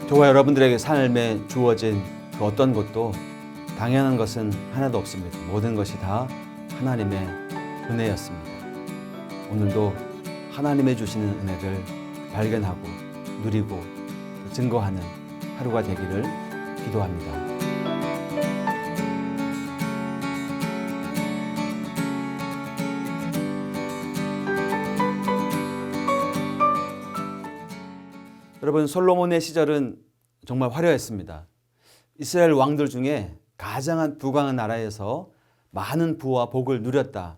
저와 여러분들에게 삶에 주어진 그 어떤 것도 당연한 것은 하나도 없습니다. 모든 것이 다 하나님의 은혜였습니다. 오늘도 하나님의 주시는 은혜를 발견하고 누리고 증거하는 하루가 되기를 기도합니다. 여러분, 솔로몬의 시절은 정말 화려했습니다. 이스라엘 왕들 중에 가장 부강한 나라에서 많은 부와 복을 누렸다,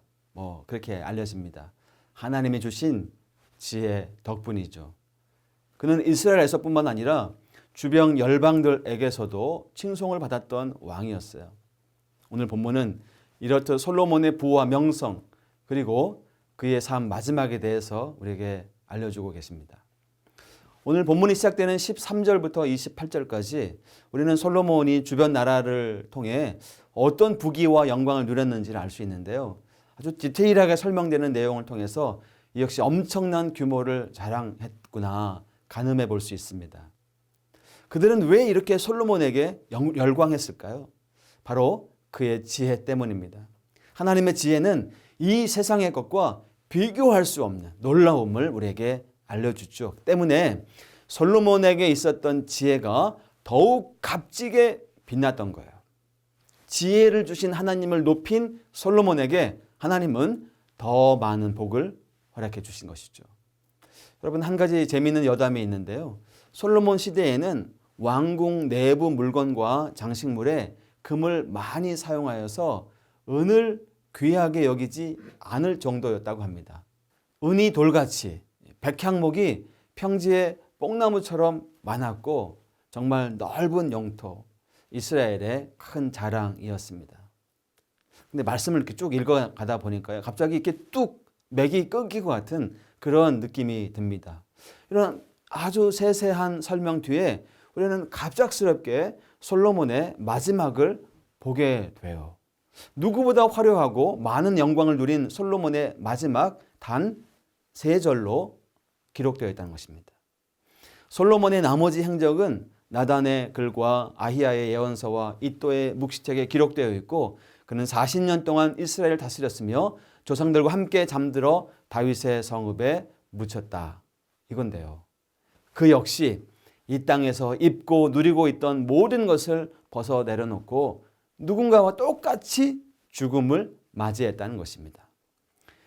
그렇게 알려집니다. 하나님이 주신 지혜 덕분이죠. 그는 이스라엘에서뿐만 아니라 주변 열방들에게서도 칭송을 받았던 왕이었어요. 오늘 본문은 이렇듯 솔로몬의 부와 명성, 그리고 그의 삶 마지막에 대해서 우리에게 알려주고 계십니다. 오늘 본문이 시작되는 13절부터 28절까지 우리는 솔로몬이 주변 나라를 통해 어떤 부귀와 영광을 누렸는지를 알 수 있는데요. 아주 디테일하게 설명되는 내용을 통해서 역시 엄청난 규모를 자랑했구나 가늠해 볼 수 있습니다. 그들은 왜 이렇게 솔로몬에게 열광했을까요? 바로 그의 지혜 때문입니다. 하나님의 지혜는 이 세상의 것과 비교할 수 없는 놀라움을 우리에게 알려주죠. 때문에 솔로몬에게 있었던 지혜가 더욱 값지게 빛났던 거예요. 지혜를 주신 하나님을 높인 솔로몬에게 하나님은 더 많은 복을 허락해 주신 것이죠. 여러분, 한 가지 재미있는 여담이 있는데요. 솔로몬 시대에는 왕궁 내부 물건과 장식물에 금을 많이 사용하여서 은을 귀하게 여기지 않을 정도였다고 합니다. 은이 돌같이 백향목이 평지에 뽕나무처럼 많았고 정말 넓은 영토, 이스라엘의 큰 자랑이었습니다. 근데 말씀을 이렇게 쭉 읽어가다 보니까요, 갑자기 이렇게 뚝 맥이 끊길 것 같은 그런 느낌이 듭니다. 이런 아주 세세한 설명 뒤에 우리는 갑작스럽게 솔로몬의 마지막을 보게 돼요. 누구보다 화려하고 많은 영광을 누린 솔로몬의 마지막 단 3절로 기록되어 있다는 것입니다. 솔로몬의 나머지 행적은 나단의 글과 아히야의 예언서와 이도의 묵시책에 기록되어 있고, 그는 40년 동안 이스라엘을 다스렸으며 조상들과 함께 잠들어 다윗의 성읍에 묻혔다, 이건데요. 그 역시 이 땅에서 입고 누리고 있던 모든 것을 벗어 내려놓고 누군가와 똑같이 죽음을 맞이했다는 것입니다.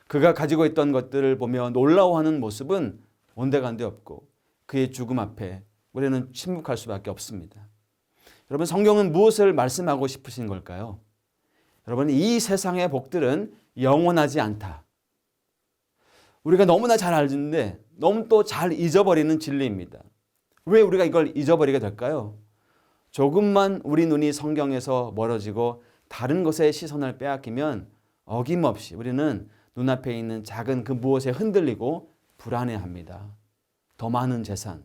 그가 가지고 있던 것들을 보며 놀라워하는 모습은 온데간데 없고 그의 죽음 앞에 우리는 침묵할 수밖에 없습니다. 여러분, 성경은 무엇을 말씀하고 싶으신 걸까요? 여러분, 이 세상의 복들은 영원하지 않다. 우리가 너무나 잘 알는데 너무 또 잘 잊어버리는 진리입니다. 왜 우리가 이걸 잊어버리게 될까요? 조금만 우리 눈이 성경에서 멀어지고 다른 것에 시선을 빼앗기면 어김없이 우리는 눈앞에 있는 작은 그 무엇에 흔들리고 불안해합니다. 더 많은 재산,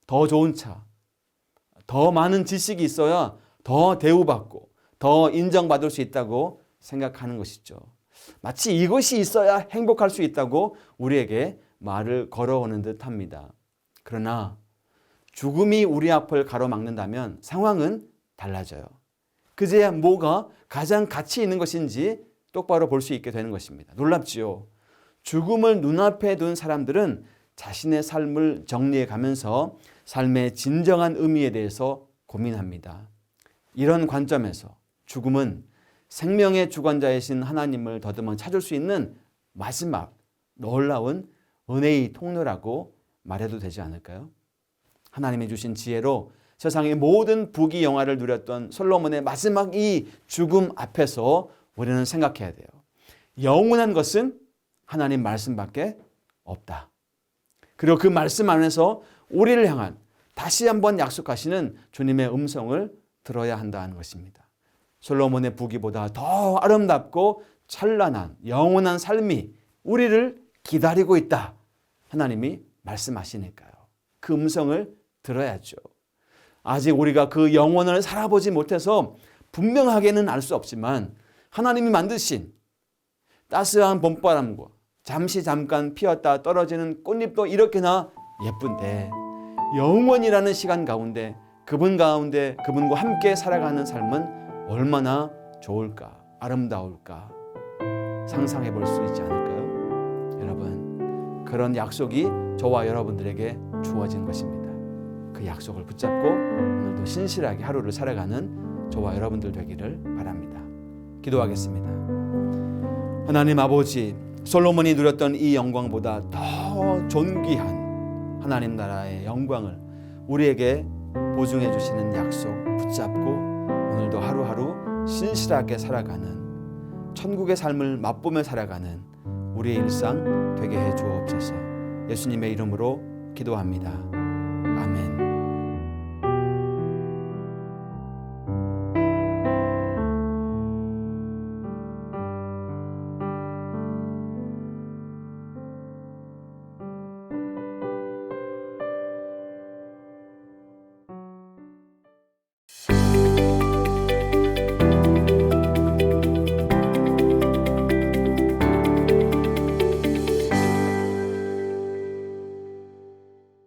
더 좋은 차, 더 많은 지식이 있어야 더 대우받고 더 인정받을 수 있다고 생각하는 것이죠. 마치 이것이 있어야 행복할 수 있다고 우리에게 말을 걸어오는 듯합니다. 그러나 죽음이 우리 앞을 가로막는다면 상황은 달라져요. 그제야 뭐가 가장 가치 있는 것인지 똑바로 볼 수 있게 되는 것입니다. 놀랍지요. 죽음을 눈앞에 둔 사람들은 자신의 삶을 정리해 가면서 삶의 진정한 의미에 대해서 고민합니다. 이런 관점에서 죽음은 생명의 주관자이신 하나님을 더듬어 찾을 수 있는 마지막 놀라운 은혜의 통로라고 말해도 되지 않을까요? 하나님이 주신 지혜로 세상의 모든 부귀 영화를 누렸던 솔로몬의 마지막 이 죽음 앞에서 우리는 생각해야 돼요. 영원한 것은 하나님 말씀밖에 없다. 그리고 그 말씀 안에서 우리를 향한 다시 한번 약속하시는 주님의 음성을 들어야 한다는 것입니다. 솔로몬의 부귀보다 더 아름답고 찬란한 영원한 삶이 우리를 기다리고 있다. 하나님이 말씀하시니까요. 그 음성을 들어야죠. 아직 우리가 그 영원을 살아보지 못해서 분명하게는 알 수 없지만 하나님이 만드신 따스한 봄바람과 잠깐 피었다 떨어지는 꽃잎도 이렇게나 예쁜데 영원이라는 시간 가운데 그분과 함께 살아가는 삶은 얼마나 좋을까, 아름다울까 상상해 볼 수 있지 않을까요? 여러분, 그런 약속이 저와 여러분들에게 주어진 것입니다. 그 약속을 붙잡고 오늘도 신실하게 하루를 살아가는 저와 여러분들 되기를 바랍니다. 기도하겠습니다. 하나님 아버지, 솔로몬이 누렸던 이 영광보다 더 존귀한 하나님 나라의 영광을 우리에게 보증해 주시는 약속 붙잡고 오늘도 하루하루 신실하게 살아가는 천국의 삶을 맛보며 살아가는 우리의 일상 되게 해 주옵소서. 예수님의 이름으로 기도합니다. 아멘.